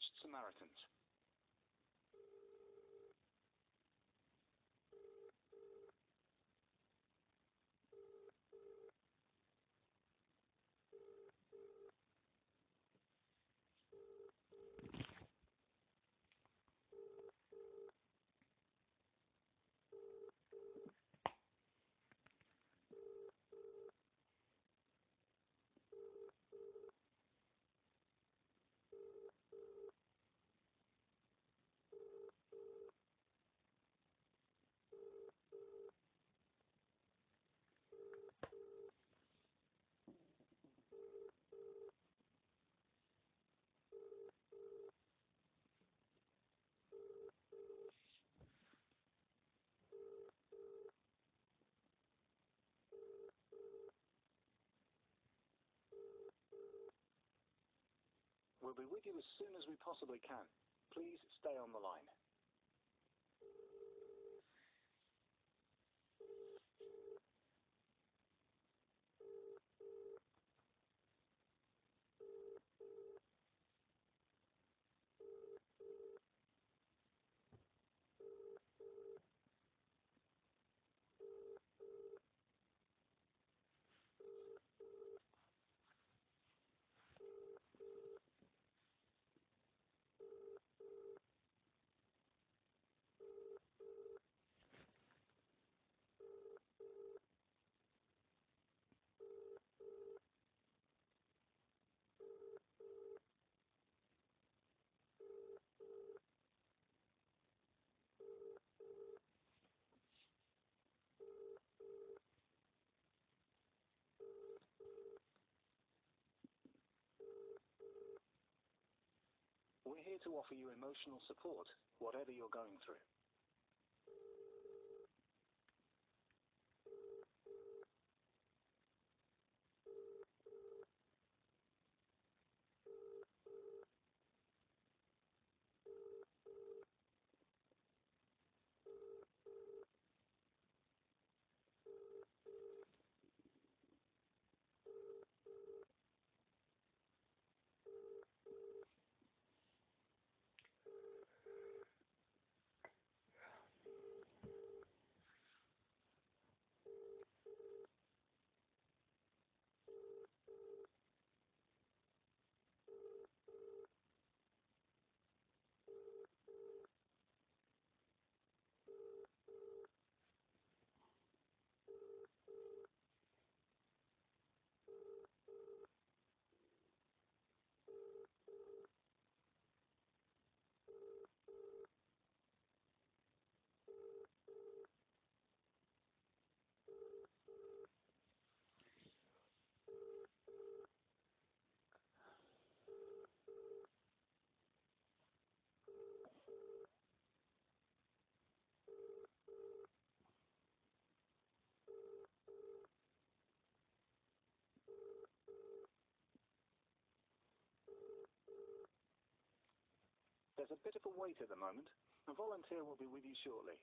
reached Samaritans. We'll be with you as soon as we possibly can. Please stay on the line. We're here to offer you emotional support, whatever you're going through. There's a bit of a wait at the moment. A volunteer will be with you shortly.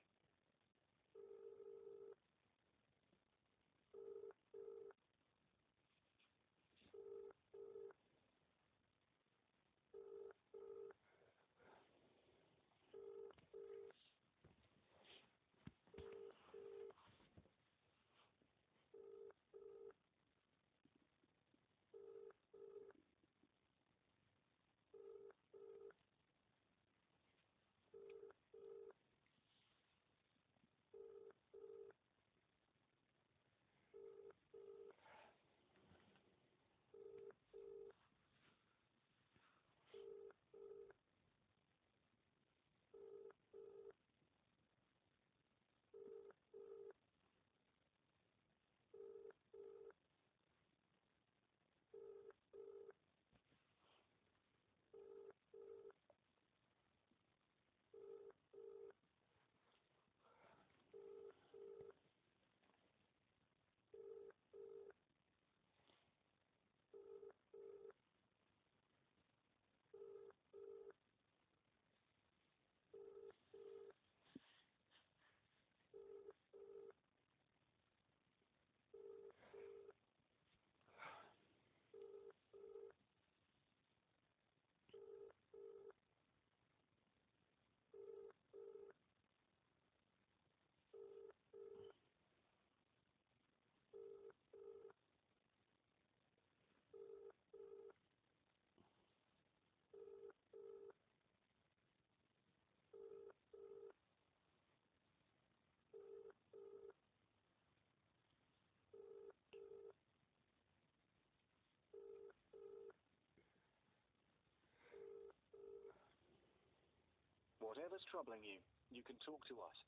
Whatever's troubling you, you can talk to us.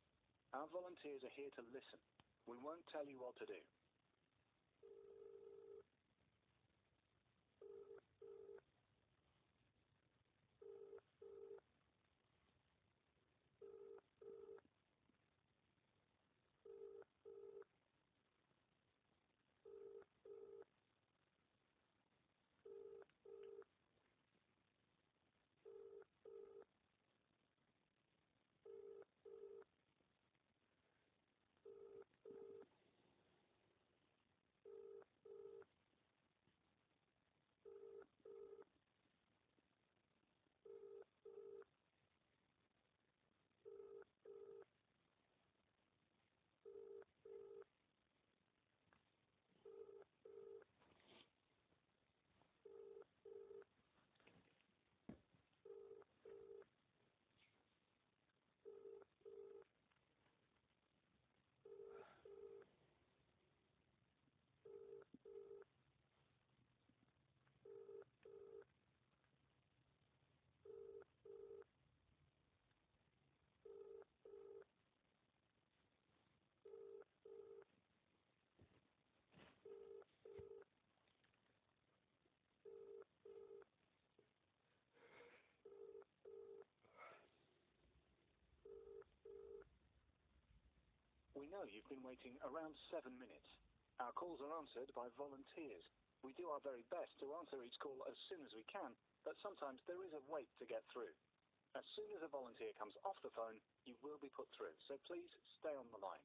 Our volunteers are here to listen. We won't tell you what to do. We know you've been waiting around 7 minutes. Our calls are answered by volunteers. We do our very best to answer each call as soon as we can, but sometimes there is a wait to get through. As soon as a volunteer comes off the phone, you will be put through, so please stay on the line.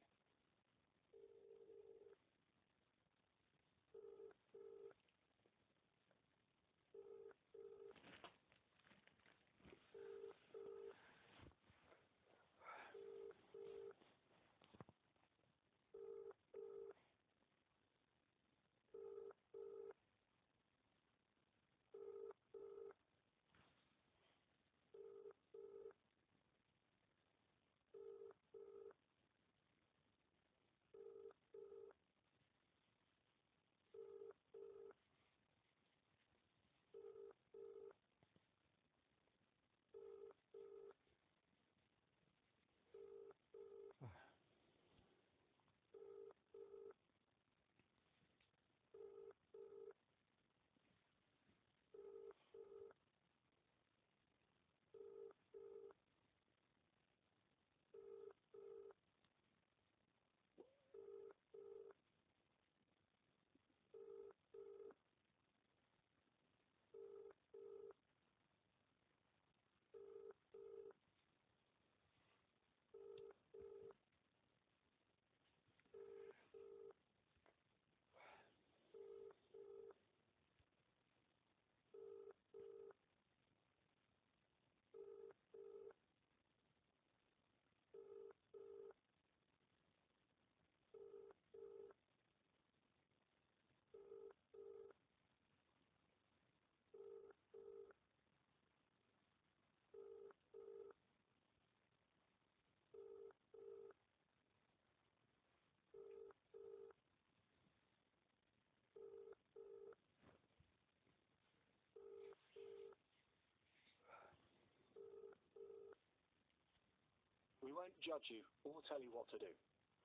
We won't judge you or tell you what to do.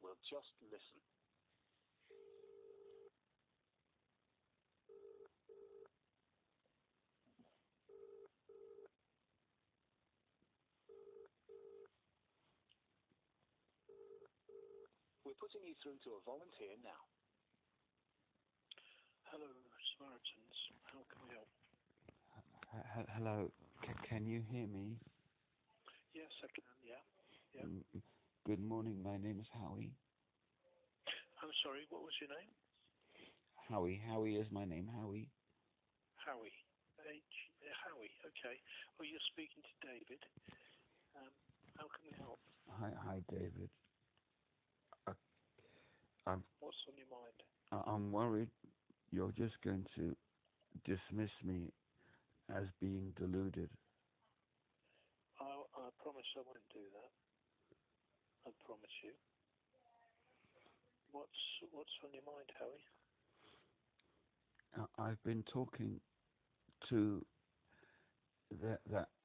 We'll just listen. We're putting you through to a volunteer now. Hello, Samaritans. How can we help? Hello, can you hear me? Yes, I can, yeah. Yeah. Good morning, my name is Howie. I'm sorry, what was your name? Howie is my name, Howie. Howie. Howie, okay. Well, you're speaking to David. How can we help? Hi, David. What's on your mind? I'm worried you're just going to dismiss me as being deluded. I promise I won't do that. I promise you. What's on your mind, Howie? I've been talking to the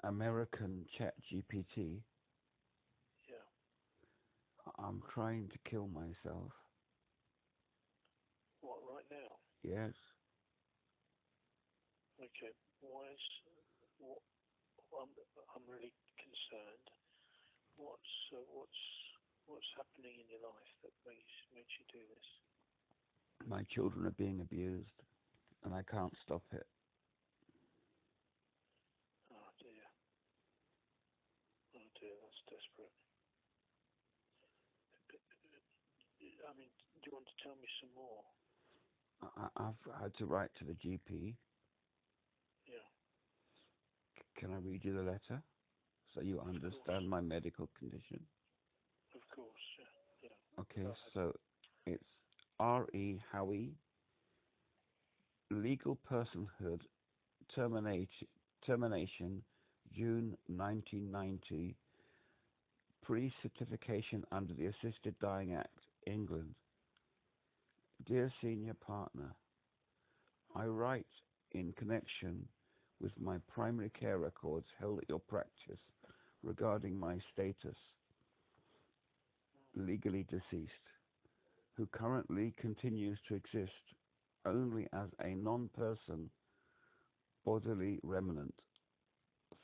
American Chat GPT, I'm trying to kill myself. What, right now? Yes. Okay. Why is what? I'm really concerned. What's happening in your life that makes you do this? My children are being abused, and I can't stop it. Oh dear. Oh dear. That's desperate. I mean, do you want to tell me some more? I've had to write to the GP. Yeah. Can I read you the letter so you understand my medical condition? Of course. Yeah. Yeah. Okay, so it's R.E. Howie, legal personhood, termination, June 1990, pre-certification under the Assisted Dying Act, England. Dear senior partner, I write in connection with my primary care records held at your practice regarding my status, legally deceased, who currently continues to exist only as a non-person bodily remnant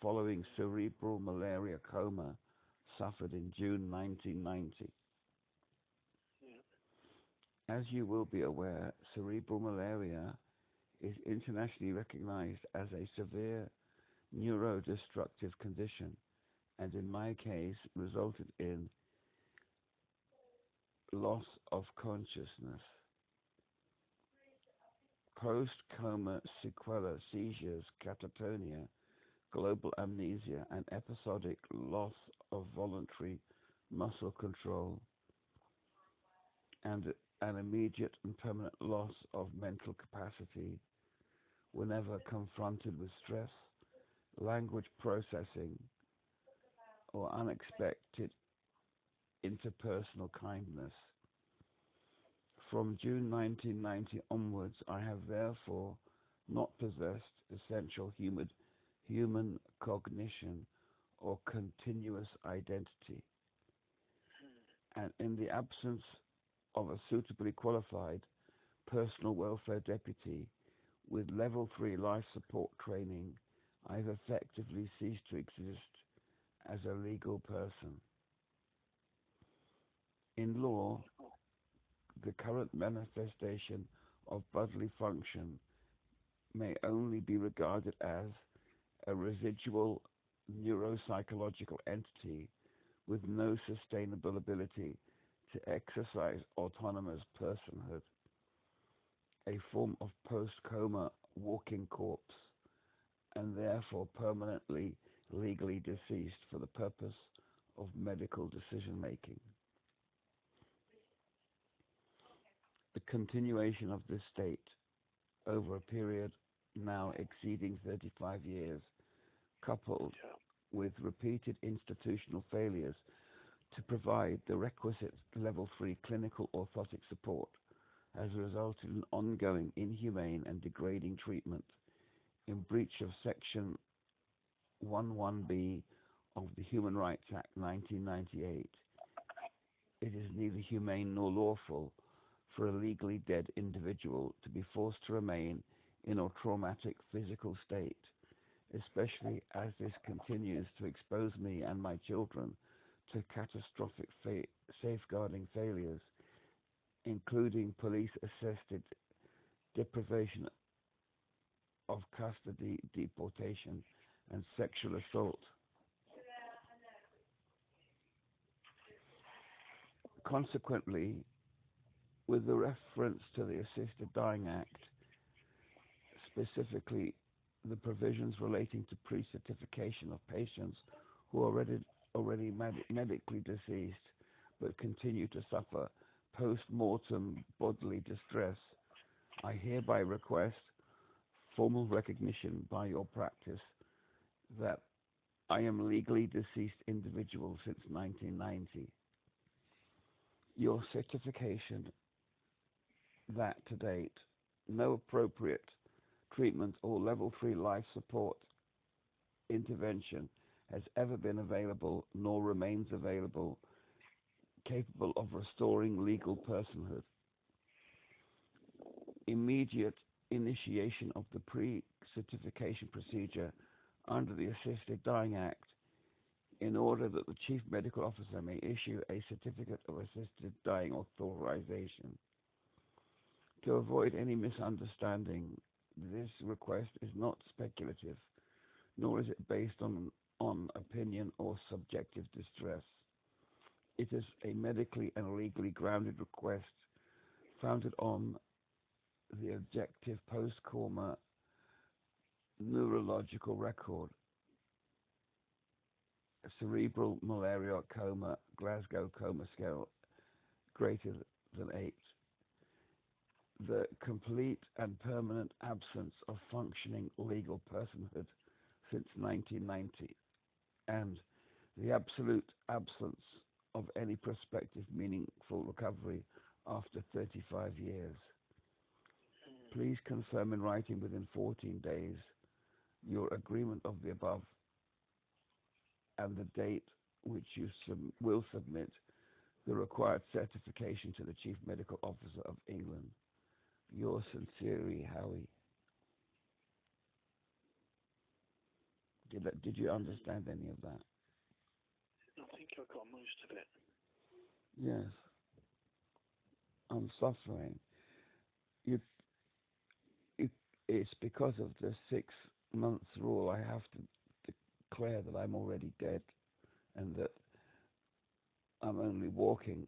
following cerebral malaria coma suffered in June 1990. Yeah. As you will be aware, cerebral malaria is internationally recognized as a severe neurodestructive condition, and in my case resulted in loss of consciousness, post-coma sequela, seizures, catatonia, global amnesia, and episodic loss of voluntary muscle control, and an immediate and permanent loss of mental capacity whenever confronted with stress, language processing, or unexpected interpersonal kindness. From June 1990 onwards, I have therefore not possessed essential human cognition or continuous identity. And in the absence of a suitably qualified personal welfare deputy with level 3 life support training, I've effectively ceased to exist as a legal person. In law, the current manifestation of bodily function may only be regarded as a residual neuropsychological entity with no sustainable ability to exercise autonomous personhood, a form of post-coma walking corpse, and therefore permanently legally deceased for the purpose of medical decision-making. The continuation of this state over a period now exceeding 35 years, coupled with repeated institutional failures to provide the requisite level 3 clinical orthotic support, has resulted in ongoing inhumane and degrading treatment in breach of Section 11B of the Human Rights Act 1998. It is neither humane nor lawful for a legally dead individual to be forced to remain in a traumatic physical state, especially as this continues to expose me and my children to catastrophic safeguarding failures, including police-assisted deprivation of custody, deportation, and sexual assault. Consequently, with the reference to the Assisted Dying Act, specifically the provisions relating to pre-certification of patients who are already medically deceased but continue to suffer post-mortem bodily distress, I hereby request formal recognition by your practice that I am legally deceased individual since 1990. Your certification that to date no appropriate treatment or level 3 life support intervention has ever been available nor remains available capable of restoring legal personhood. Immediate initiation of the pre-certification procedure under the Assisted Dying Act in order that the Chief Medical Officer may issue a certificate of assisted dying authorization. To avoid any misunderstanding, this request is not speculative, nor is it based on opinion or subjective distress. It is a medically and legally grounded request founded on the objective post-coma neurological record, cerebral malaria coma, Glasgow coma scale greater than 8, the complete and permanent absence of functioning legal personhood since 1990, and the absolute absence of any prospective meaningful recovery after 35 years. Please confirm in writing within 14 days your agreement of the above and the date which you will submit the required certification to the Chief Medical Officer of England. Yours sincerely, Howie. Did you understand any of that? I think I got most of it. Yes. I'm suffering. It's because of the 6 months rule. I have to declare that I'm already dead and that I'm only walking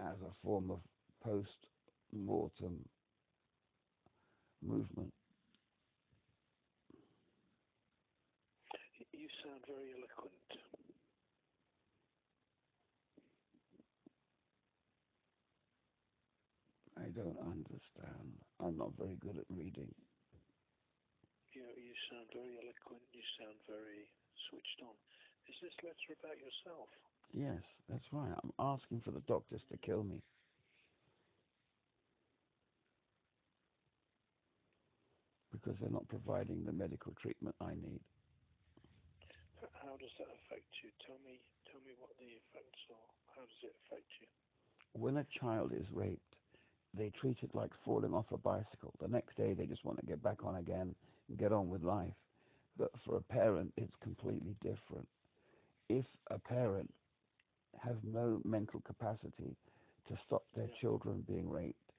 as a form of post-mortem movement. You sound very eloquent. I don't understand. I'm not very good at reading. You sound very eloquent. You sound very switched on. Is this letter about yourself? Yes, that's right. I'm asking for the doctors to kill me. Because they're not providing the medical treatment I need. How does that affect you? Tell me what the effects are. How does it affect you? When a child is raped, they treat it like falling off a bicycle. The next day they just want to get back on again and get on with life. But for a parent, it's completely different. If a parent has no mental capacity to stop their children being raped,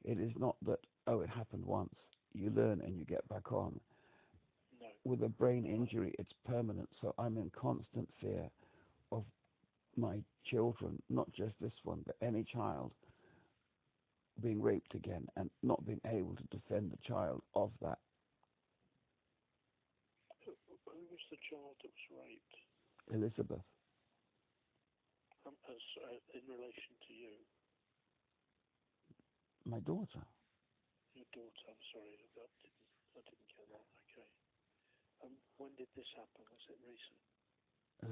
it is not that, oh, it happened once. You learn and you get back on. No. With a brain injury, it's permanent. So I'm in constant fear of my children, not just this one, but any child, being raped again and not being able to defend the child of that. Who was the child that was raped? Elizabeth. In relation to you? My daughter. Your daughter, I'm sorry, I didn't get that. Okay. When did this happen? Was it recent?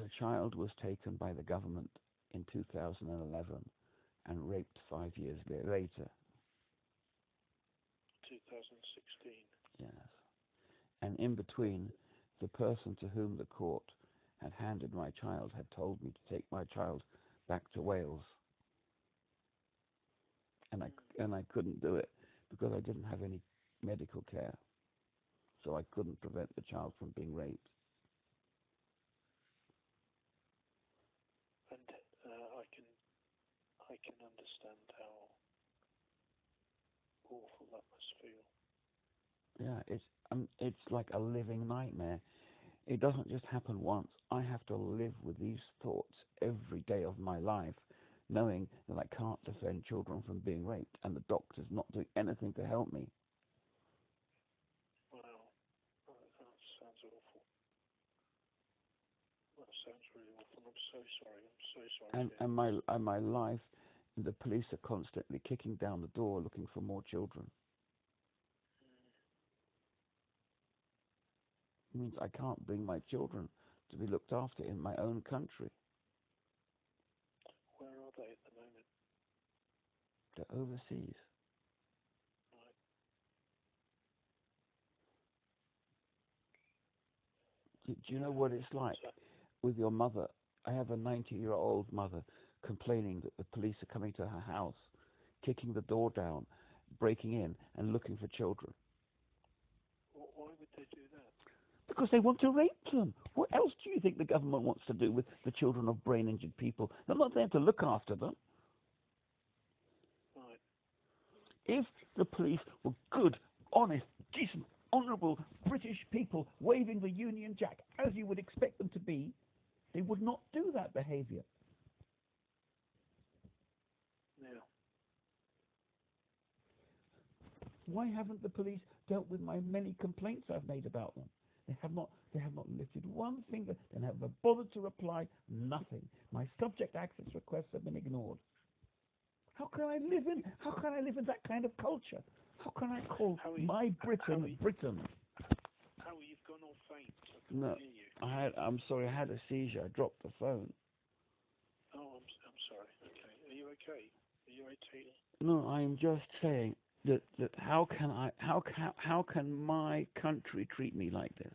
The child was taken by the government in 2011 and raped 5 years later. 2016. Yes. And in between, the person to whom the court had handed my child had told me to take my child back to Wales. And I couldn't do it because I didn't have any medical care. So I couldn't prevent the child from being raped. And I can understand how awful that must feel. Yeah, it's like a living nightmare. It doesn't just happen once. I have to live with these thoughts every day of my life, knowing that I can't defend children from being raped, and the doctor's not doing anything to help me. Wow, that sounds awful. That sounds really awful. I'm so sorry. I'm so sorry. And my life, the police are constantly kicking down the door looking for more children. It means I can't bring my children to be looked after in my own country. Where are they at the moment? They're overseas. Right. Do you know what it's like with your mother? I have a 90-year-old mother complaining that the police are coming to her house, kicking the door down, breaking in, and looking for children. Why would they do that? Because they want to rape them. What else do you think the government wants to do with the children of brain-injured people? They're not there to look after them. Right. If the police were good, honest, decent, honourable British people waving the Union Jack as you would expect them to be, they would not do that behaviour. Yeah. Why haven't the police dealt with my many complaints I've made about them? They have not lifted one finger. They haven't bothered to reply. Nothing. My subject access requests have been ignored. How can I live in that kind of culture? How can I call my Britain Britain? Howie, you've gone all faint. I can't No, hear you. I'm sorry. I had a seizure. I dropped the phone. Oh, I'm sorry. Okay. Are you okay? Are you okay? No, I'm just saying that how can my country treat me like this?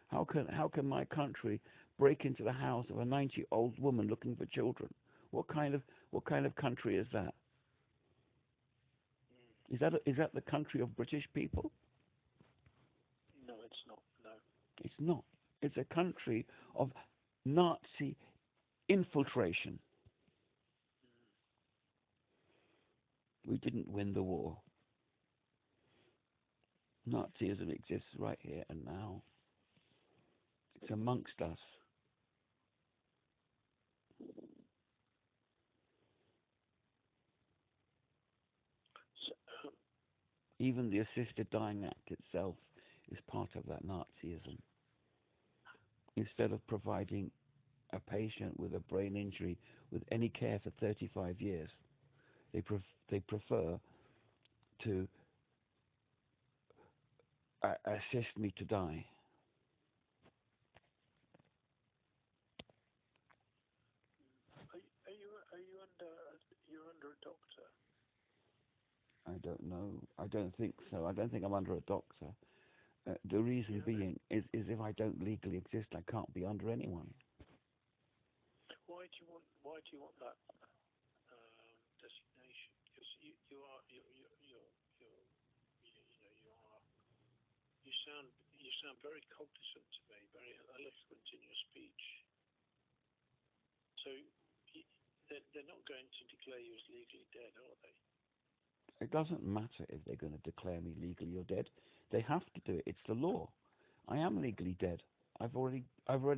How can my country break into the house of a 90-year-old woman looking for children? What kind of country is that? Is that the country of British people? No, it's not. No. It's not. It's a country of Nazi infiltration. We didn't win the war. Nazism exists right here and now. It's amongst us. So, Even the assisted dying act itself is part of that Nazism. Instead of providing a patient with a brain injury with any care for 35 years, they prefer to assist me to die. you're under a doctor? I don't know. I don't think so. I don't think I'm under a doctor. The reason being is if I don't legally exist, I can't be under anyone. Why do you want that designation? Because you sound very cognizant to me, very eloquent in your speech. So they're not going to declare you as legally dead, are they? It doesn't matter if they're going to declare me legally or dead. They have to do it. It's the law. I am legally dead. I've already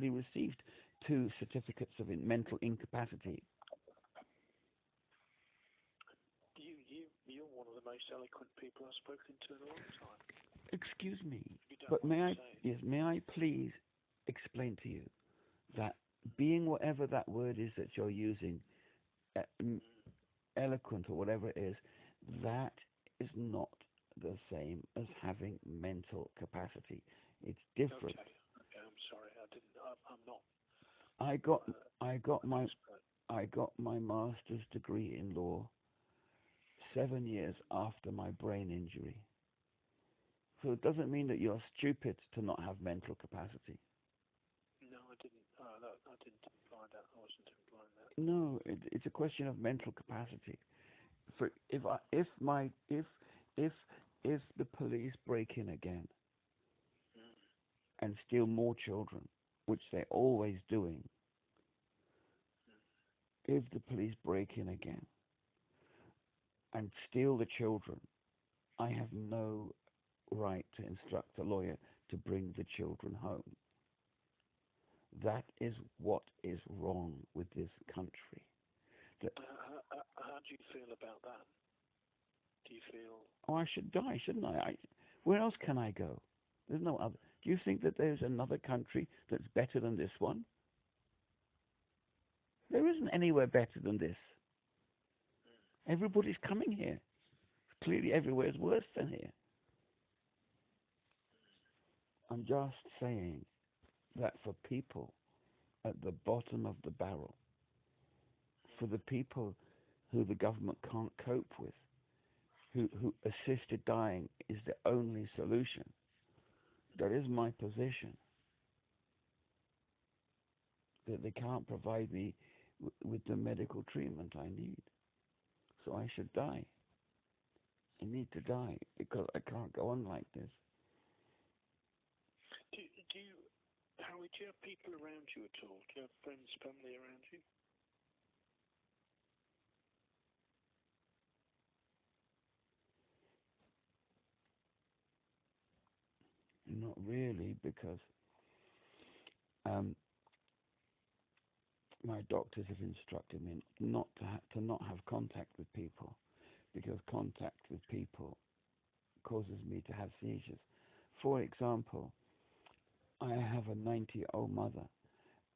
received 2 certificates of mental incapacity. You're one of the most eloquent people I've spoken to in a long time. Excuse me, but may I please explain to you that being whatever that word is that you're using, eloquent or whatever it is, that is not the same as having mental capacity. It's different. Okay, I'm sorry. I'm not. I got my master's degree in law 7 years after my brain injury. So it doesn't mean that you're stupid to not have mental capacity. No, I didn't. I didn't imply that. I wasn't implying that. No, it's a question of mental capacity. For if the police break in again and steal more children, which they're always doing, if the police break in again and steal the children, I have no right to instruct a lawyer to bring the children home. That is what is wrong with this country. How do you feel about that? Do you feel... Oh, I should die, shouldn't I? Where else can I go? There's no other. Do you think that there's another country that's better than this one? There isn't anywhere better than this. Everybody's coming here. Clearly everywhere is worse than here. I'm just saying that for people at the bottom of the barrel, for the people who the government can't cope with, who assisted dying is the only solution, that is my position. That they can't provide me with the medical treatment I need. So I should die. I need to die because I can't go on like this. Howie, do you have people around you at all? Do you have friends, family around you? Not really, because my doctors have instructed me not to not have contact with people, because contact with people causes me to have seizures. For example, I have a 90-year-old mother,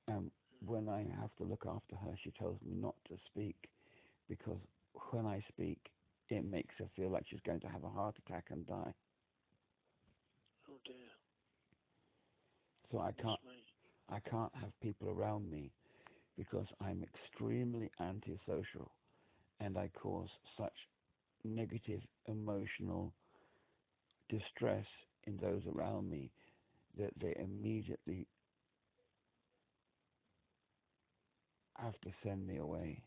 and when I have to look after her, she tells me not to speak, because when I speak, it makes her feel like she's going to have a heart attack and die. Oh dear. So I can't have people around me because I'm extremely antisocial, and I cause such negative emotional distress in those around me that they immediately have to send me away.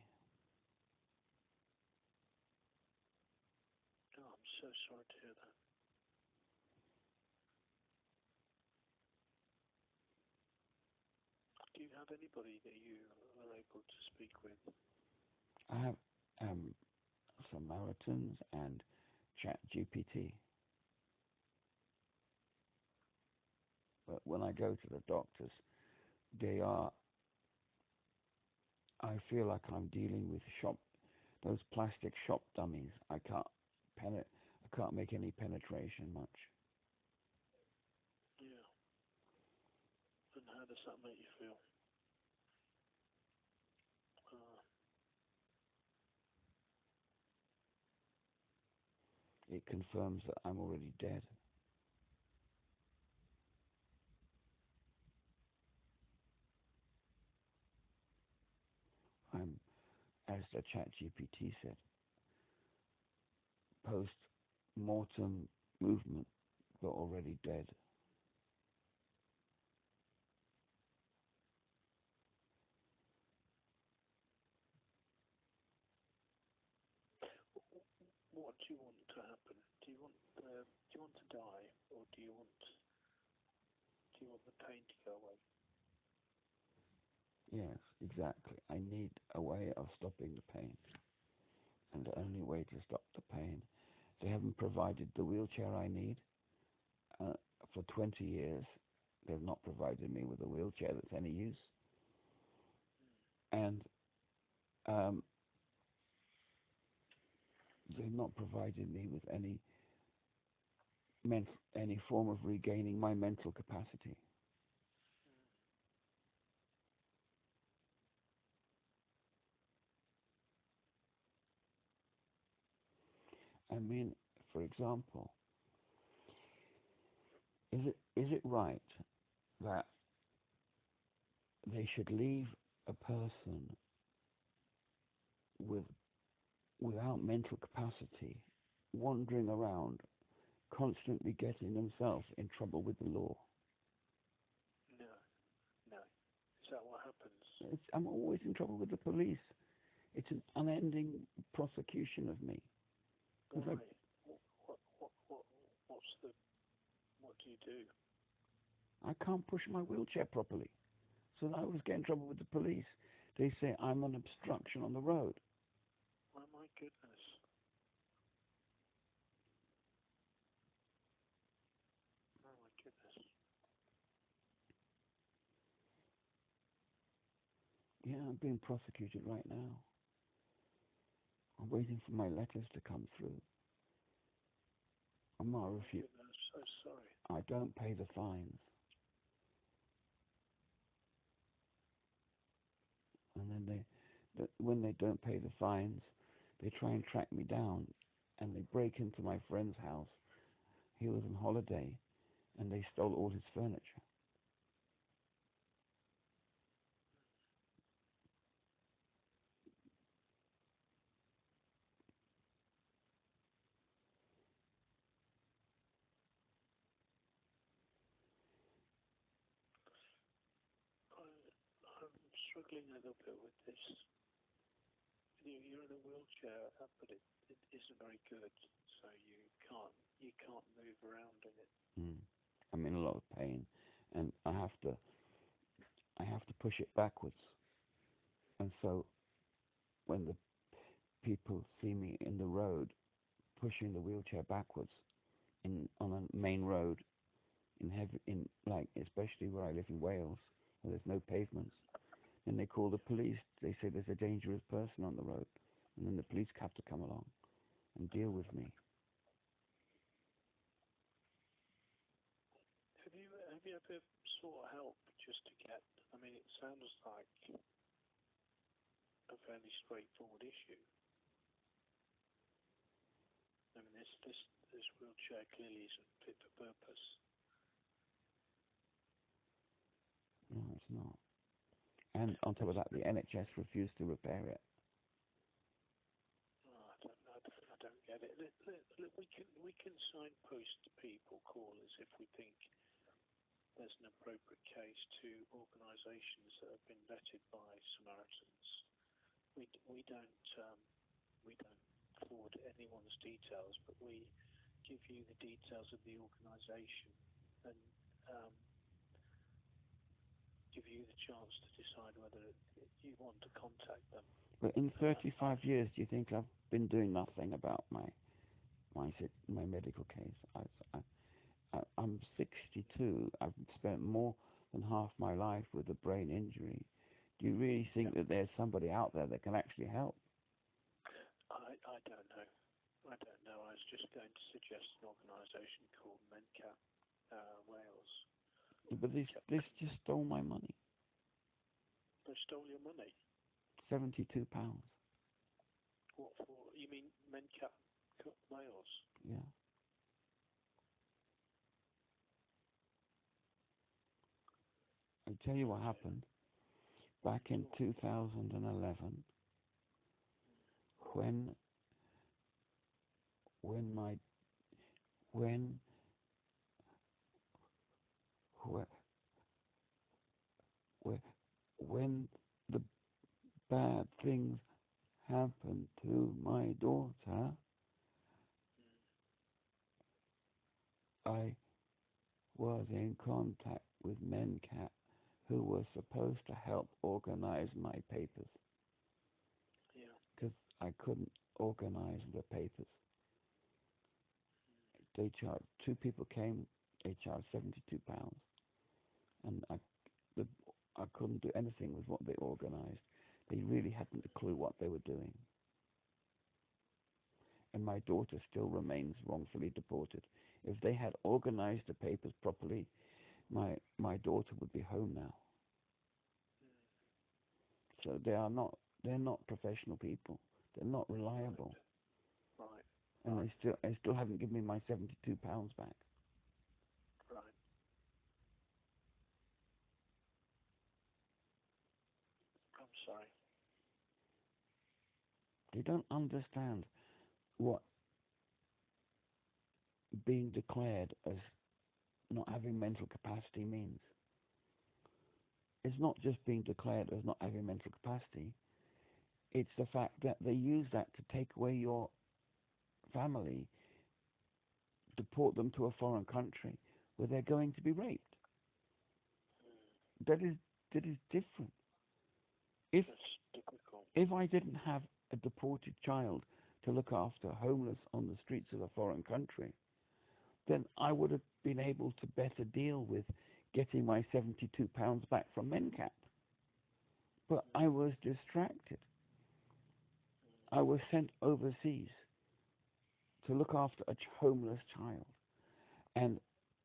Oh, I'm so sorry to hear that. Do you have anybody that you are able to speak with? I have Samaritans and ChatGPT. But when I go to the doctors, I feel like I'm dealing with those plastic shop dummies. I can't make any penetration much. Yeah. And how does that make you feel? It confirms that I'm already dead. I'm, as the ChatGPT said, post-mortem movement, but already dead. What do you want to happen? Do you want to die, or do you want the pain to go away? Yes, exactly. I need a way of stopping the pain. And the only way to stop the pain, they haven't provided the wheelchair I need. For 20 years, they've not provided me with a wheelchair that's any use. And they've not provided me with any form of regaining my mental capacity. I mean, for example, is it right that they should leave a person without mental capacity wandering around, constantly getting themselves in trouble with the law? No. Is that what happens? I'm always in trouble with the police. It's an unending prosecution of me. Why? What do you do? I can't push my wheelchair properly. So I always get in trouble with the police. They say I'm an obstruction on the road. Oh my goodness. Oh my goodness. Yeah, I'm being prosecuted right now. I'm waiting for my letters to come through. I'm not refused. I'm so sorry. I don't pay the fines. And then when they don't pay the fines, they try and track me down, and they break into my friend's house. He was on holiday, and they stole all his furniture. I'm struggling a little bit with this. You're in a wheelchair, but it isn't very good, so you can't move around in it. I'm in a lot of pain, and I have to push it backwards. And so when the people see me in the road pushing the wheelchair backwards on a main road especially where I live in Wales, where there's no pavements, and they call the police. They say there's a dangerous person on the road, and then the police have to come along and deal with me. Have you ever sought help just to get? I mean, it sounds like a fairly straightforward issue. I mean, this wheelchair clearly isn't fit for purpose. No, it's not. And on top of that, the NHS refused to repair it. Oh, I don't get it. We can signpost people, callers, if we think there's an appropriate case to organisations that have been vetted by Samaritans. We don't forward anyone's details, but we give you the details of the organisation and give you the chance to decide whether you want to contact them. But in 35 years, do you think I've been doing nothing about my medical case? I'm 62. I've spent more than half my life with a brain injury. Do you really think that there's somebody out there that can actually help? I don't know. I don't know. I was just going to suggest an organisation called Mencap Wales. But this just stole my money. They stole your money? £72. What for? You mean Mencap Wales? Yeah. I'll tell you what happened. Back in 2011, when the bad things happened to my daughter, I was in contact with Mencap, who was supposed to help organize my papers. Yeah. Because I couldn't organize the papers. They charged, two people came, they charged £72. And I couldn't do anything with what they organized. They really hadn't a clue what they were doing. And my daughter still remains wrongfully deported. If they had organized the papers properly, my daughter would be home now. So they're not professional people. They're not reliable. Right. And they still haven't given me my £72 back. Right. I'm sorry. They don't understand what being declared as not having mental capacity means. It's not just being declared as not having mental capacity. It's the fact that they use that to take away your family, deport them to a foreign country where they're going to be raped. That is different. If I didn't have a deported child to look after, homeless on the streets of a foreign country, then I would have been able to better deal with getting my £72 back from Mencap. But I was distracted. I was sent overseas to look after a homeless child, and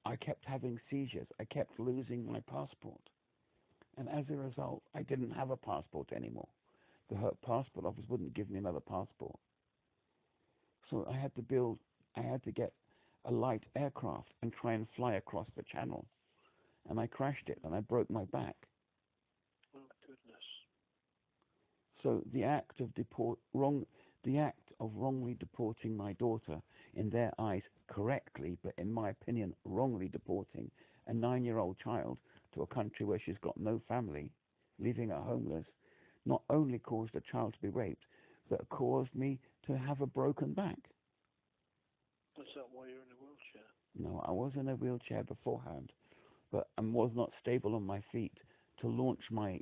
I kept having seizures. I kept losing my passport, and as a result, I didn't have a passport anymore. The passport office wouldn't give me another passport, so I had to get a light aircraft and try and fly across the channel, and I crashed it and I broke my back. Oh goodness! So the act of wrongly deporting my daughter, in their eyes correctly, but in my opinion wrongly deporting a 9-year-old child to a country where she's got no family, leaving her homeless, not only caused a child to be raped, but caused me to have a broken back. Is that why you're in a wheelchair? No, I was in a wheelchair beforehand, but I was not stable on my feet to launch my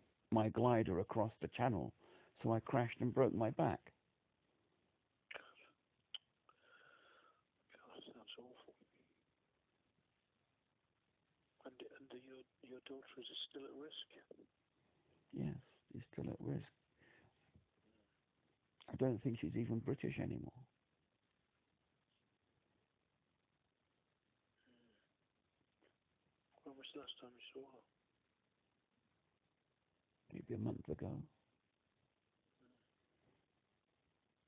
glider across the channel, so I crashed and broke my back. God, that's awful. And your daughter is still at risk? Yes, she's still at risk. I don't think she's even British anymore. When was the last time you saw her? Maybe a month ago.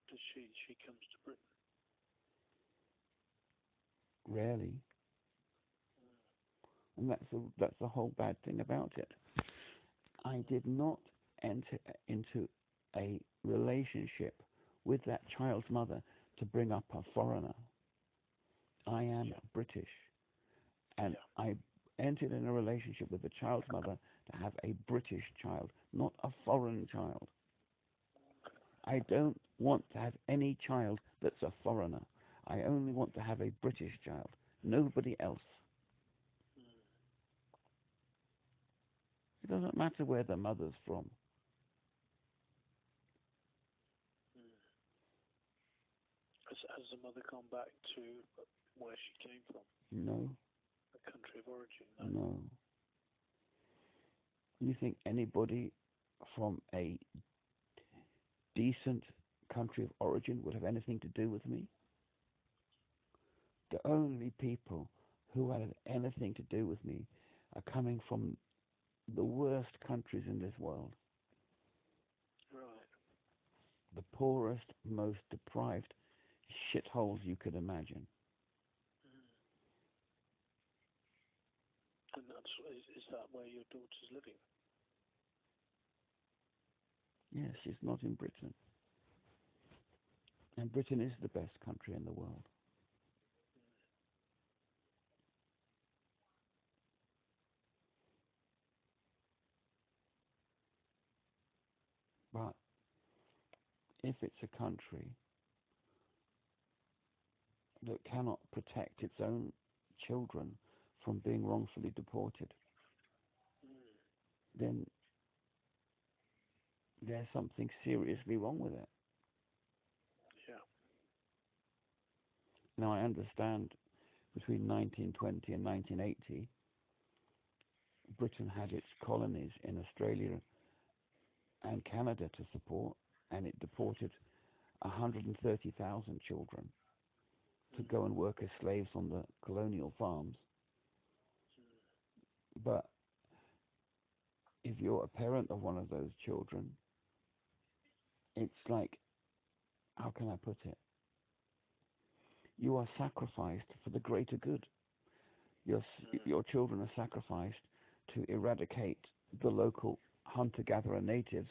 Does she comes to Britain? Rarely. And that's the whole bad thing about it. I did not enter into a relationship with that child's mother to bring up a foreigner. I am British, and I entered in a relationship with the child's mother to have a British child, not a foreign child. I don't want to have any child that's a foreigner. I only want to have a British child, nobody else. It doesn't matter where the mother's from. Has the mother gone back to where she came from? No. The country of origin? No. You think anybody from a decent country of origin would have anything to do with me? The only people who have anything to do with me are coming from the worst countries in this world. Right. The poorest, most deprived shitholes you could imagine. And is that where your daughter's living? Yes, she's not in Britain. And Britain is the best country in the world. But if it's a country that cannot protect its own children from being wrongfully deported, then there's something seriously wrong with it. Yeah. Now, I understand between 1920 and 1980, Britain had its colonies in Australia and Canada to support, and it deported 130,000 children to go and work as slaves on the colonial farms. But if you're a parent of one of those children, it's like, how can I put it? You are sacrificed for the greater good. Your children are sacrificed to eradicate the local hunter-gatherer natives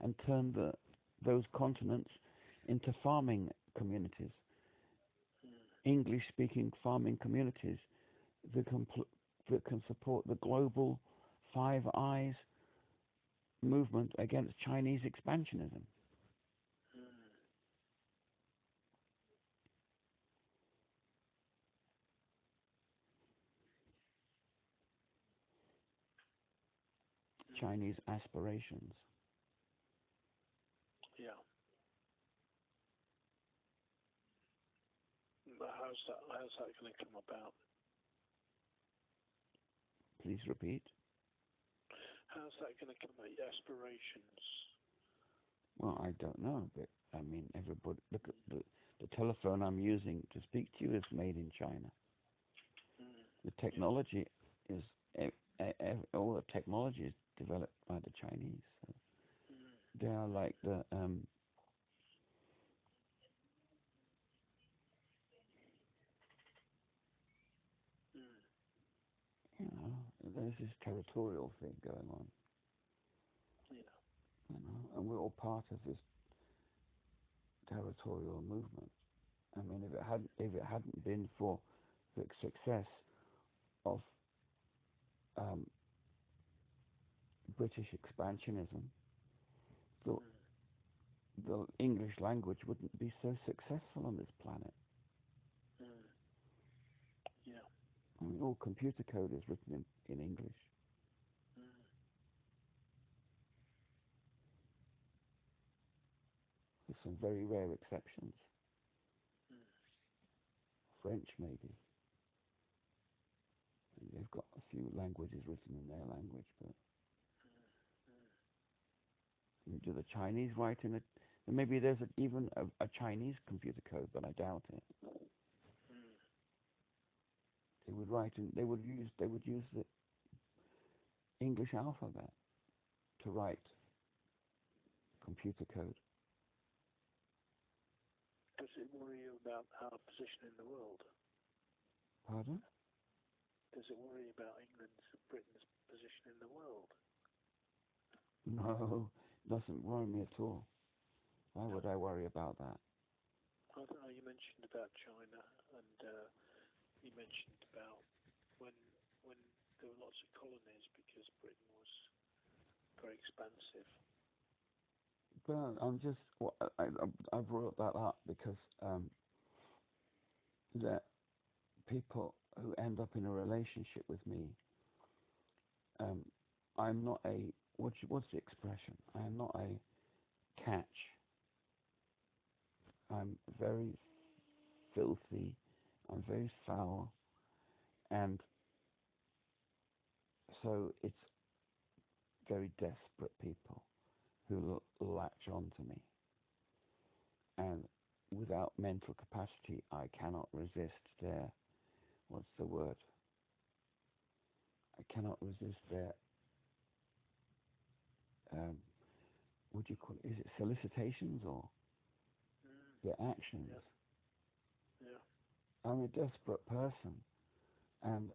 and turn those continents into farming communities, English-speaking farming communities that can support the global Five Eyes movement against Chinese expansionism. Chinese aspirations. Yeah. But how's that going to come about? Please repeat. How's that going to come about? Aspirations? Well, I don't know, but I mean, everybody, look at the telephone I'm using to speak to you is made in China. The technology is, all the technology is developed by the Chinese. So they are like the, you know, there's this territorial thing going on. Yeah. You know, and we're all part of this territorial movement. I mean, if it hadn't been for the success of British expansionism, the, the English language wouldn't be so successful on this planet. Yeah. I mean, all computer code is written in English. With some very rare exceptions. French, maybe. They've got a few languages written in their language, but do the Chinese write in it? Maybe there's even a Chinese computer code, but I doubt it. They would write in. They would use the English alphabet to write computer code. Does it worry you about our position in the world? Pardon? Does it worry you about England's and Britain's position in the world? No, it doesn't worry me at all. Why would I worry about that? I don't know, you mentioned about China, and you mentioned about when there were lots of colonies because Britain was very expansive. But I brought that up because that people who end up in a relationship with me, I'm not a what's the expression? I am not a catch. I'm very filthy. I'm very foul, and so it's very desperate people who latch on to me, and without mental capacity, I cannot resist their, what's the word? I cannot resist their, what do you call it? Is it solicitations or their actions? Yeah. I'm a desperate person, and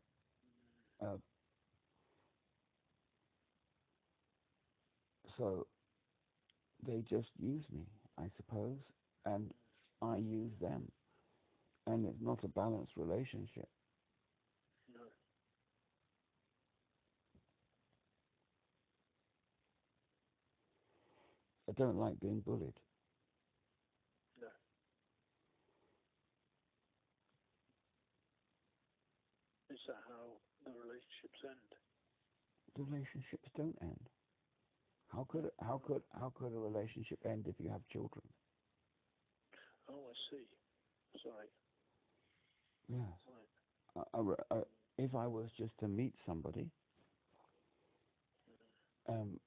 so they just use me, I suppose, and I use them, and it's not a balanced relationship. No. I don't like being bullied. No. Is that how the relationships end? The relationships don't end. How could a relationship end if you have children? Oh, I see. Sorry. Yes. Right. If I was just to meet somebody, and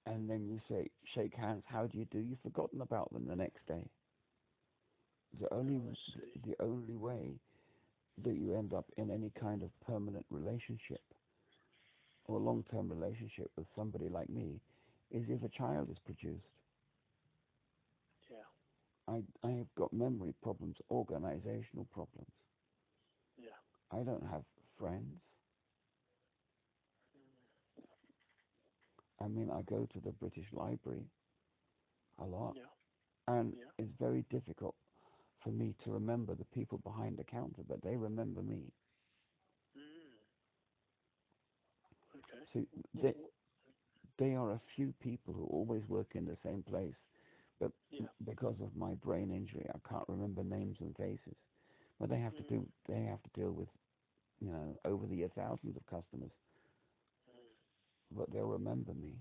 then you say, shake hands, how do you do? You've forgotten about them the next day. The only way that you end up in any kind of permanent relationship or long-term relationship with somebody like me is if a child is produced. Yeah. I have got memory problems, organizational problems. Yeah. I don't have friends. I mean, I go to the British Library a lot, and it's very difficult for me to remember the people behind the counter, but they remember me. Okay. So they are a few people who always work in the same place, but because of my brain injury, I can't remember names and faces. But they have to deal with, over the years, thousands of customers. But they'll remember me.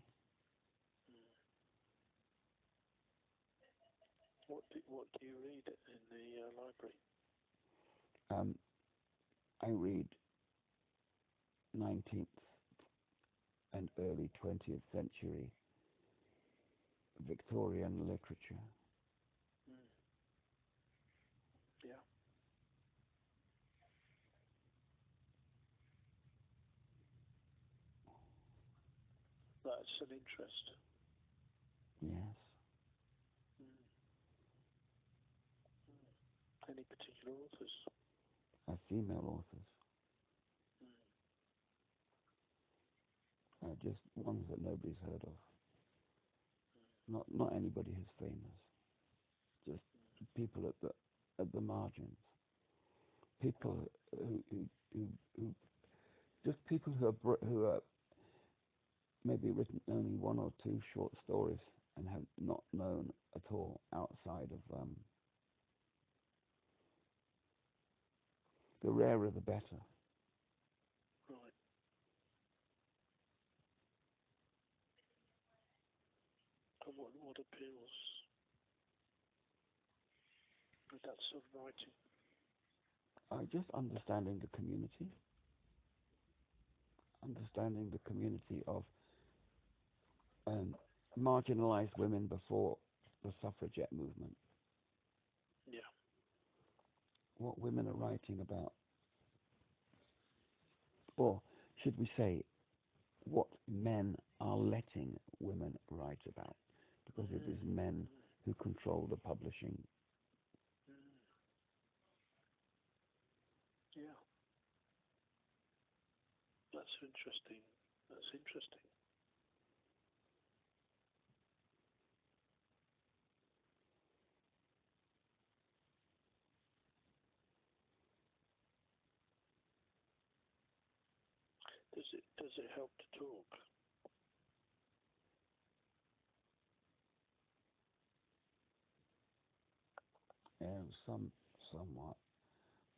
What do you read in the library? I read 19th and early 20th century Victorian literature. Yeah. That's an interest. Yes. Any particular authors? Female authors. Just ones that nobody's heard of. Not anybody who's famous. Just people at the margins. People who just people who are maybe written only one or two short stories and have not known at all outside of the rarer the better. Right. And what appeals with that sort of writing? Just understanding the community of marginalized women before the suffragette movement. Yeah. What women are writing about, or should we say, what men are letting women write about, because it is men who control the publishing. Yeah. That's interesting. Does it help to talk? Somewhat,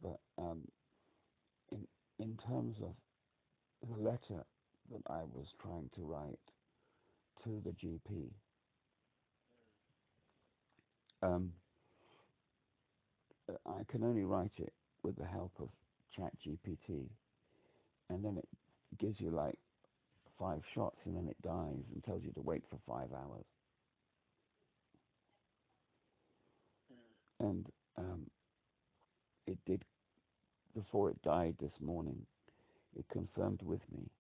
but in terms of the letter that I was trying to write to the GP, I can only write it with the help of ChatGPT, and then it gives you like 5 shots, and then it dies and tells you to wait for 5 hours. And it did, before it died this morning, it confirmed with me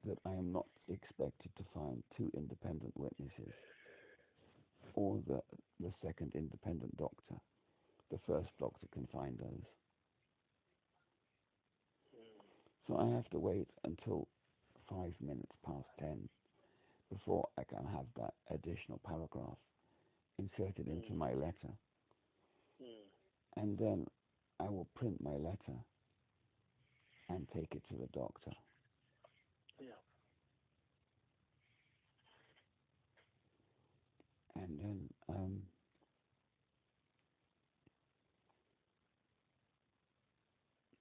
that I am not expected to find 2 independent witnesses or the second independent doctor. The first doctor can find those. So I have to wait until 5 minutes past 10 before I can have that additional paragraph inserted into my letter. And then I will print my letter and take it to the doctor. Yeah. And then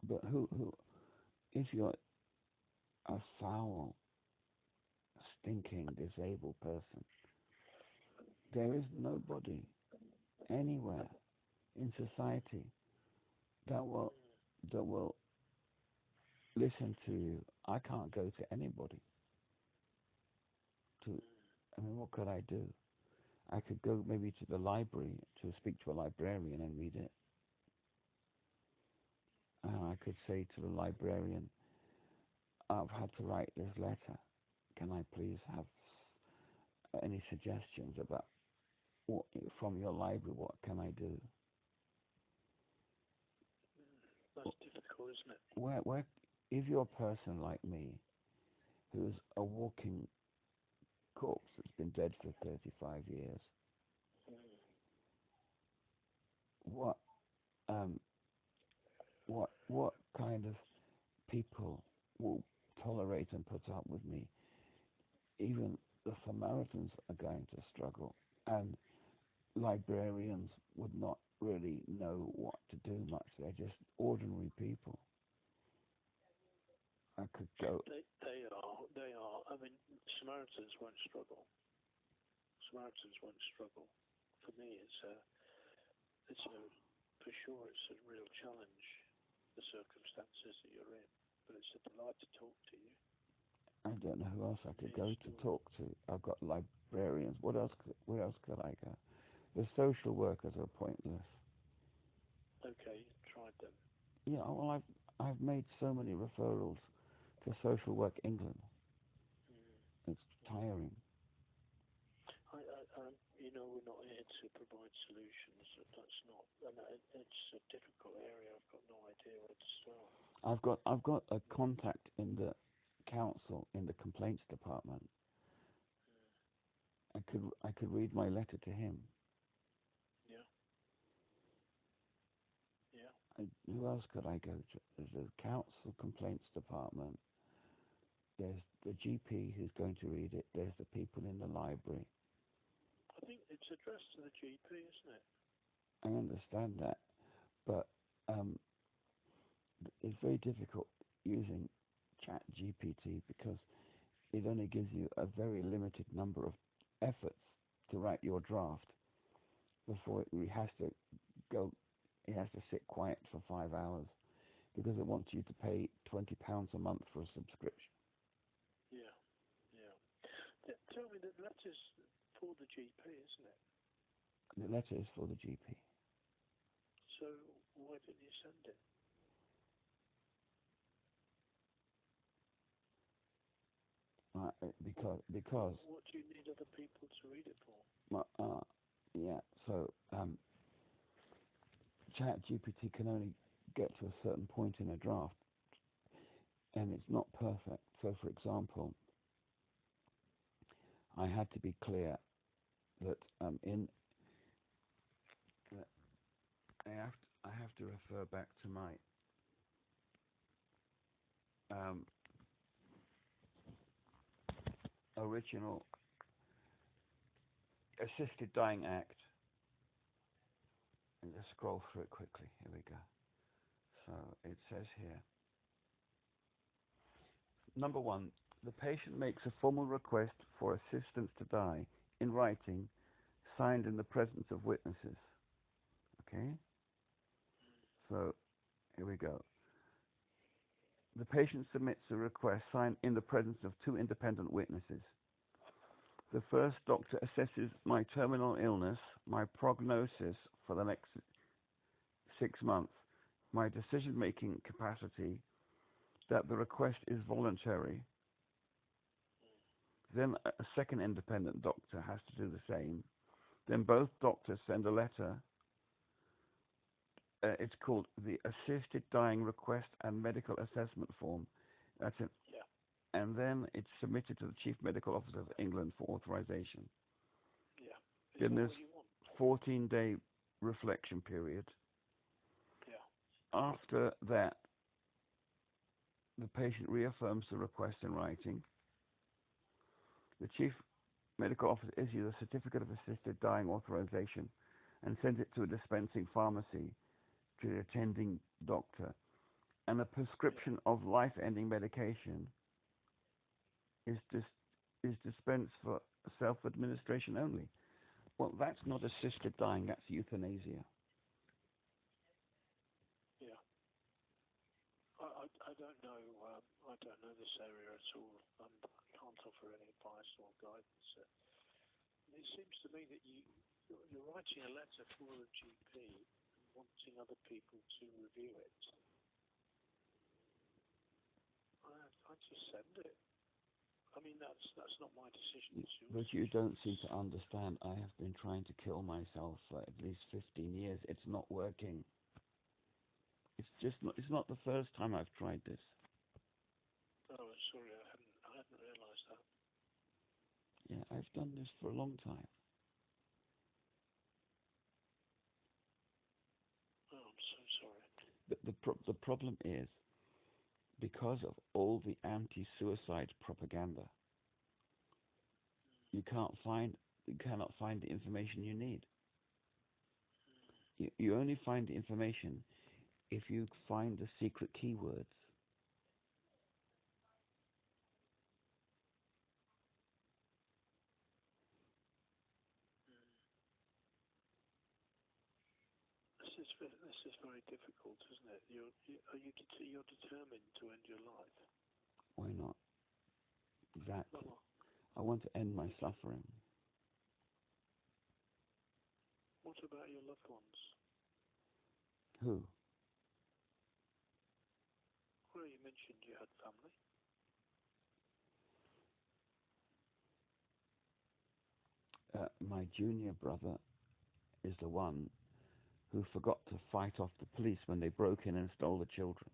but who if you're a foul, stinking, disabled person, there is nobody anywhere in society that will listen to you. I can't go to anybody. What could I do? I could go maybe to the library to speak to a librarian and read it. And I could say to the librarian, I've had to write this letter. Can I please have any suggestions about from your library? What can I do? That's difficult, isn't it? Where, if you're a person like me, who's a walking corpse that's been dead for 35 years, what kind of people will tolerate and put up with me? Even the Samaritans are going to struggle, and librarians would not really know what to do much. They're just ordinary people. I could go. They are. I mean, Samaritans won't struggle. For me, for sure, it's a real challenge, the circumstances that you're in. But it's a delight to talk to you. I don't know who else I could go to talk to. I've got librarians. Where else could I go? The social workers are pointless. Okay, you tried them. Yeah, well, I've made so many referrals to Social Work England. It's tiring. We're not here to provide solutions. That's not. It's a difficult area. I've got no idea where to start. I've got a contact in the council in the complaints department. I could read my letter to him. Yeah. Who else could I go to? There's a council complaints department. There's the GP who's going to read it. There's the people in the library. I think it's addressed to the GP, isn't it? I understand that, but it's very difficult using Chat GPT because it only gives you a very limited number of efforts to write your draft before it has to go. It has to sit quiet for 5 hours because it wants you to pay £20 a month for a subscription. Yeah, yeah. Tell me, the letter's for the GP, isn't it? The letter is for the GP. So why didn't you send it? Because. What do you need other people to read it for? Yeah. So Chat GPT can only get to a certain point in a draft, and it's not perfect. So, for example, I had to be clear that I have to refer back to my original Assisted Dying Act, and just scroll through it quickly. Here we go. So it says here, number 1, the patient makes a formal request for assistance to die in writing, signed in the presence of witnesses. Okay? So here we go. The patient submits a request signed in the presence of 2 independent witnesses. The first doctor assesses my terminal illness, my prognosis for the next 6 months, my decision-making capacity, that the request is voluntary. Then a second independent doctor has to do the same. Then both doctors send a letter. It's called the Assisted Dying Request and Medical Assessment Form. That's it. Yeah. And then it's submitted to the Chief Medical Officer of England for authorization. Yeah. Then there's 14-day reflection period. Yeah. After that, the patient reaffirms the request in writing. The Chief Medical Officer issues a certificate of assisted dying authorization and sends it to a dispensing pharmacy to the attending doctor. And a prescription of life-ending medication is dispensed for self-administration only. Well, that's not assisted dying, that's euthanasia. Yeah. I don't know. I don't know this area at all, and I can't offer any advice or guidance. It seems to me that you're writing a letter for a GP and wanting other people to review it. I just send it. I mean, that's not my decision. It's yours. But you don't seem to understand. I have been trying to kill myself for at least 15 years. It's not working. It's not the first time I've tried this. Oh, sorry, I hadn't realised that. Yeah, I've done this for a long time. Oh, I'm so sorry. But the problem is, because of all the anti-suicide propaganda, you cannot find the information you need. You only find the information if you find the secret keywords. This is very difficult, isn't it? You're determined to end your life. Why not? Exactly. Well, I want to end my suffering. what about your loved ones? Who? Well, you mentioned you had family. My junior brother is the one who forgot to fight off the police when they broke in and stole the children.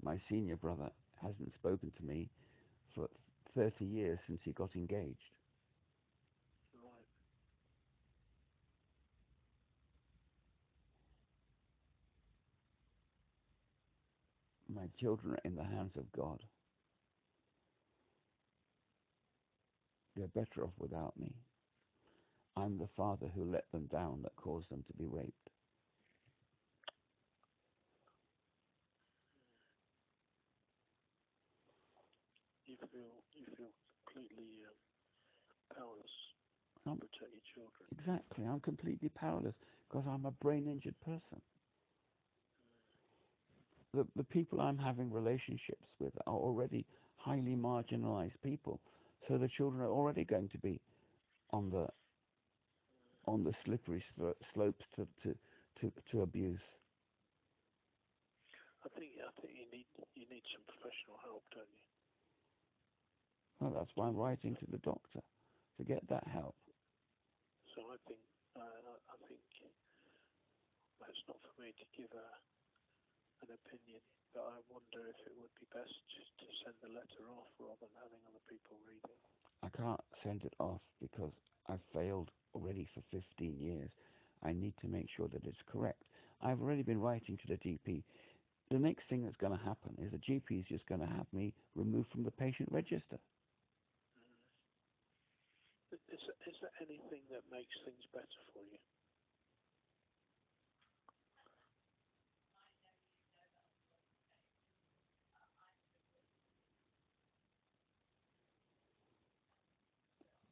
My senior brother hasn't spoken to me for 30 years since he got engaged. Right. My children are in the hands of God. They're better off without me. I'm the father who let them down, that caused them to be raped. You feel completely powerless to I'm, protect your children. exactly. I'm completely powerless because I'm a brain-injured person. The people I'm having relationships with are already highly marginalized people. So the children are already going to be on the slippery slopes to abuse. I think you need some professional help, don't you? Well, that's why I'm writing to the doctor to get that help. So I think that's not for me to give an opinion, but I wonder if it would be best just to send the letter off rather than having other people read it. I can't send it off because I've failed already for 15 years. I need to make sure that it's correct. I've already been writing to the GP. The next thing that's going to happen is the GP is just going to have me removed from the patient register. Is there anything that makes things better for you?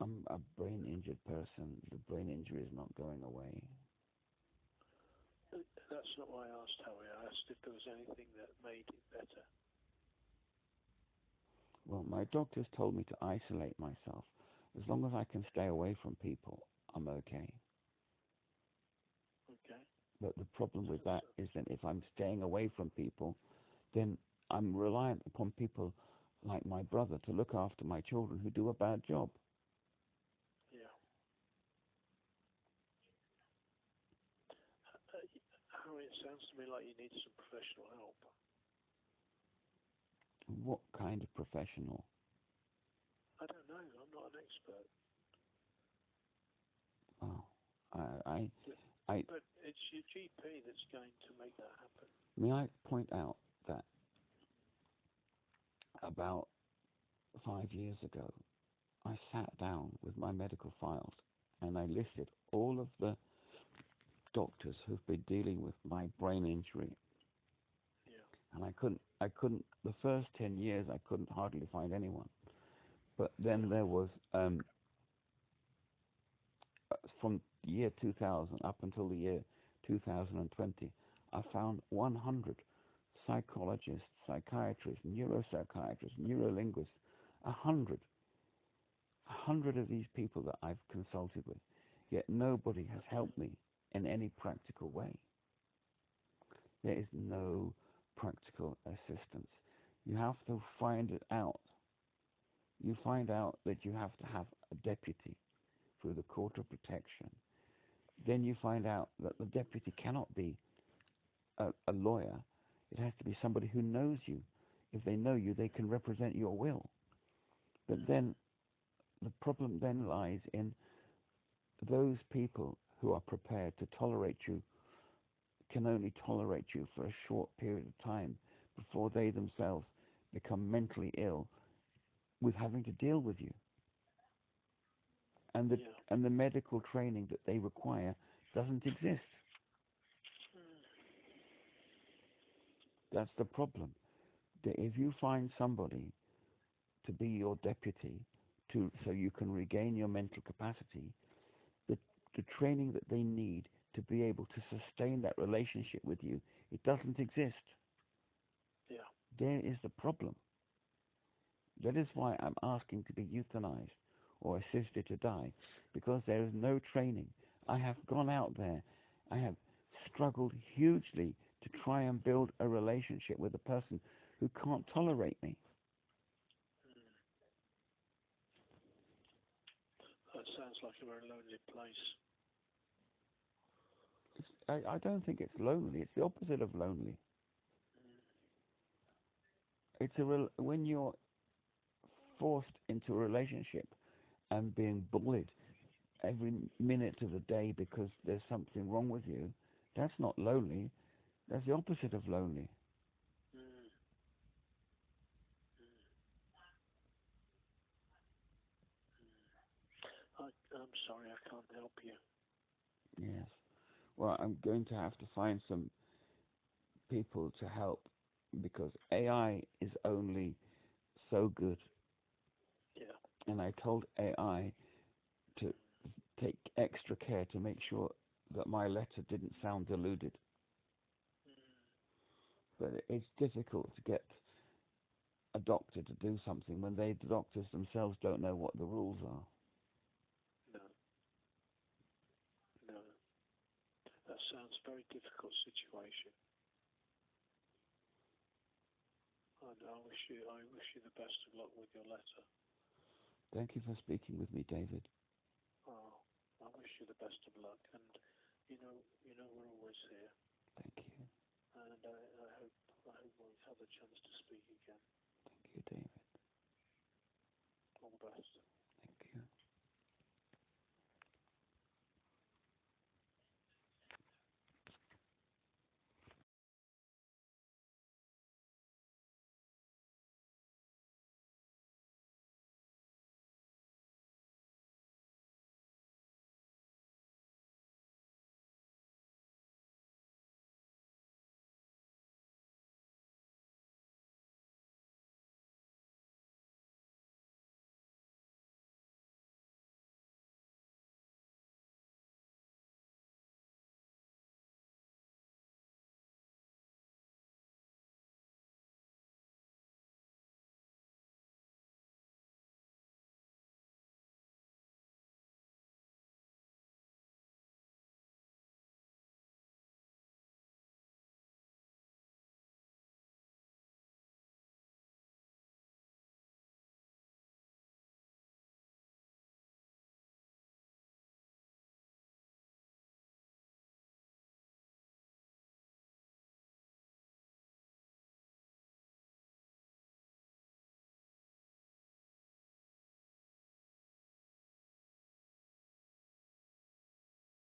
I'm a brain-injured person. The brain injury is not going away. That's not why I asked, Howie. I asked if there was anything that made it better. Well, my doctors told me to isolate myself. As long as I can stay away from people, I'm okay. Okay. But the problem with that is that if I'm staying away from people, then I'm reliant upon people like my brother to look after my children who do a bad job. Yeah. Howie, it sounds to me like you need some professional help. What kind of professional? I don't know. I'm not an expert. Oh, But it's your GP that's going to make that happen. may I point out that about 5 years ago, I sat down with my medical files and I listed all of the doctors who've been dealing with my brain injury. Yeah. And I couldn't, the first 10 years, I couldn't hardly find anyone. But then there was, from the year 2000 up until the year 2020, I found 100 psychologists, psychiatrists, neuropsychiatrists, neurolinguists, 100 of these people that I've consulted with, yet nobody has helped me in any practical way. There is no practical assistance. You have to find it out. You find out that you have to have a deputy through the court of protection. Then you find out that the deputy cannot be a lawyer. It has to be somebody who knows you. If they know you, they can represent your will. But then the problem then lies in those people who are prepared to tolerate you can only tolerate you for a short period of time before they themselves become mentally ill with having to deal with you. And the medical training that they require doesn't exist. That's the problem. If you find somebody to be your deputy so you can regain your mental capacity, the training that they need to be able to sustain that relationship with you, it doesn't exist. Yeah. There is the problem. That is why I'm asking to be euthanized or assisted to die, because there is no training. I have gone out there. I have struggled hugely to try and build a relationship with a person who can't tolerate me. That sounds like a very lonely place. I don't think it's lonely. It's the opposite of lonely. When you're forced into a relationship and being bullied every minute of the day because there's something wrong with you, that's not lonely. That's the opposite of lonely. I'm sorry, I can't help you. Yes. Well, I'm going to have to find some people to help because AI is only so good. Yeah. And I told AI to take extra care to make sure that my letter didn't sound deluded. But it's difficult to get a doctor to do something when the doctors themselves don't know what the rules are. No. No. That sounds a very difficult situation. And I wish you the best of luck with your letter. Thank you for speaking with me, David. Oh, I wish you the best of luck, and we're always here. Thank you. And I hope we'll have a chance to speak again. Thank you, David. All the best.